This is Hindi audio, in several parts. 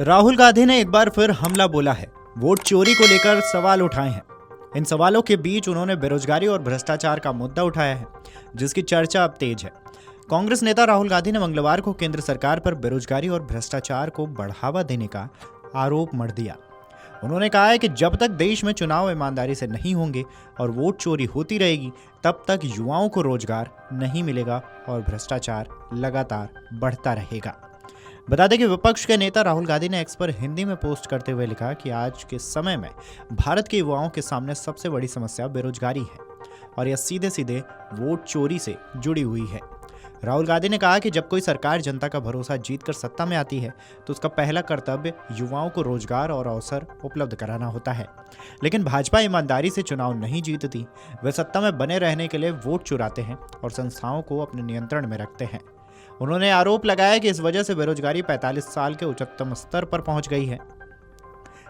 राहुल गांधी ने एक बार फिर हमला बोला है। वोट चोरी को लेकर सवाल उठाए हैं। इन सवालों के बीच उन्होंने बेरोजगारी और भ्रष्टाचार का मुद्दा उठाया है, जिसकी चर्चा अब तेज है। कांग्रेस नेता राहुल गांधी ने मंगलवार को केंद्र सरकार पर बेरोजगारी और भ्रष्टाचार को बढ़ावा देने का आरोप मढ़ दिया। उन्होंने कहा है कि जब तक देश में चुनाव ईमानदारी से नहीं होंगे और वोट चोरी होती रहेगी, तब तक युवाओं को रोजगार नहीं मिलेगा और भ्रष्टाचार लगातार बढ़ता रहेगा। बता दें कि विपक्ष के नेता राहुल गांधी ने एक्स पर हिंदी में पोस्ट करते हुए लिखा कि आज के समय में भारत के युवाओं के सामने सबसे बड़ी समस्या बेरोजगारी है और यह सीधे सीधे वोट चोरी से जुड़ी हुई है। राहुल गांधी ने कहा कि जब कोई सरकार जनता का भरोसा जीतकर सत्ता में आती है तो उसका पहला कर्तव्य युवाओं को रोजगार और अवसर उपलब्ध कराना होता है। लेकिन भाजपा ईमानदारी से चुनाव नहीं जीतती। वे सत्ता में बने रहने के लिए वोट चुराते हैं और संस्थाओं को अपने नियंत्रण में रखते हैं। उन्होंने आरोप लगाया कि इस वजह से बेरोजगारी 45 साल के उच्चतम स्तर पर पहुंच गई है।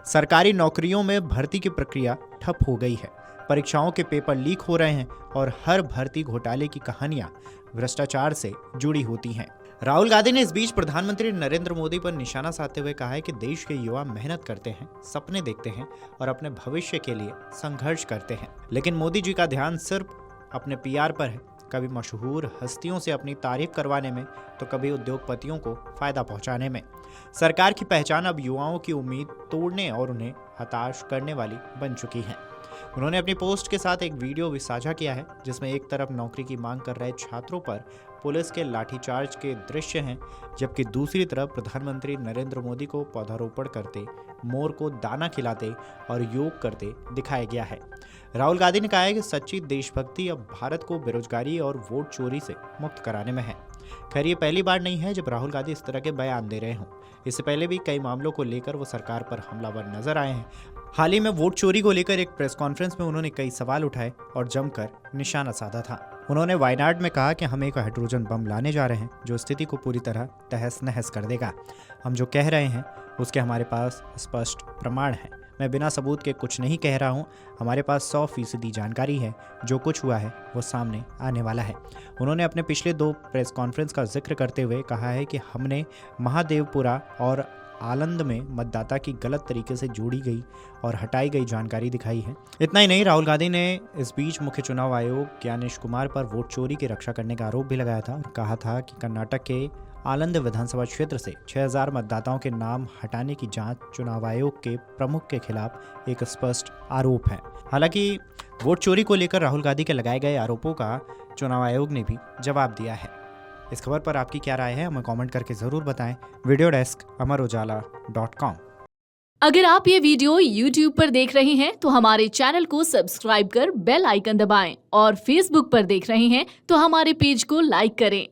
सरकारी नौकरियों में भर्ती की प्रक्रिया ठप हो गई है, परीक्षाओं के पेपर लीक हो रहे हैं और हर भर्ती घोटाले की कहानियां भ्रष्टाचार से जुड़ी होती हैं। राहुल गांधी ने इस बीच प्रधानमंत्री नरेंद्र मोदी पर निशाना साधते हुए कहा है कि देश के युवा मेहनत करते हैं, सपने देखते हैं और अपने भविष्य के लिए संघर्ष करते हैं, लेकिन मोदी जी का ध्यान सिर्फ अपने पीआर पर है। कभी मशहूर हस्तियों से अपनी तारीफ करवाने में तो कभी उद्योगपतियों को फायदा पहुंचाने में। सरकार की पहचान अब युवाओं की उम्मीद तोड़ने और उन्हें हताश करने वाली बन चुकी है। उन्होंने अपनी पोस्ट के साथ एक वीडियो भी साझा किया है, जिसमें एक तरफ नौकरी की मांग कर रहे छात्रों पर पुलिस के लाठीचार्ज के दृश्य हैं, जबकि दूसरी तरफ प्रधानमंत्री नरेंद्र मोदी को पौधारोपण करते, मोर को दाना खिलाते और योग करते दिखाया गया है। राहुल गांधी ने कहा है कि सच्ची देशभक्ति अब भारत को बेरोजगारी और वोट चोरी से मुक्त कराने में है। खैर, ये पहली बार नहीं है जब राहुल गांधी इस तरह के बयान दे रहे हों। इससे पहले भी कई मामलों को लेकर वो सरकार पर हमलावर नजर आए हैं। हाल ही में वोट चोरी को लेकर एक प्रेस कॉन्फ्रेंस में उन्होंने कई सवाल उठाए और जमकर निशाना साधा था। उन्होंने वायनाड में कहा कि हम एक हाइड्रोजन बम लाने जा रहे हैं जो स्थिति को पूरी तरह तहस नहस कर देगा। हम जो कह रहे हैं उसके हमारे पास स्पष्ट प्रमाण है। मैं बिना सबूत के कुछ नहीं कह रहा हूँ। हमारे पास 100% जानकारी है। जो कुछ हुआ है वो सामने आने वाला है। उन्होंने अपने पिछले 2 प्रेस कॉन्फ्रेंस का जिक्र करते हुए कहा है कि हमने महादेवपुरा और आलंद में मतदाता की गलत तरीके से जोड़ी गई और हटाई गई जानकारी दिखाई है। इतना ही नहीं, राहुल गांधी ने इस बीच मुख्य चुनाव आयोग ज्ञानेश कुमार पर वोट चोरी की रक्षा करने का आरोप भी लगाया था और कहा था कि कर्नाटक के आलंद विधानसभा क्षेत्र से 6000 मतदाताओं के नाम हटाने की जांच चुनाव आयोग के प्रमुख के खिलाफ एक स्पष्ट आरोप है। हालांकि वोट चोरी को लेकर राहुल गांधी के लगाए गए आरोपों का चुनाव आयोग ने भी जवाब दिया है। इस खबर पर आपकी क्या राय है, हमें कमेंट करके जरूर बताएं। Video desk amarujala.com। अगर आप ये वीडियो YouTube पर देख रहे हैं तो हमारे चैनल को सब्सक्राइब कर बेल आइकन दबाएं और Facebook पर देख रहे हैं तो हमारे पेज को लाइक करें।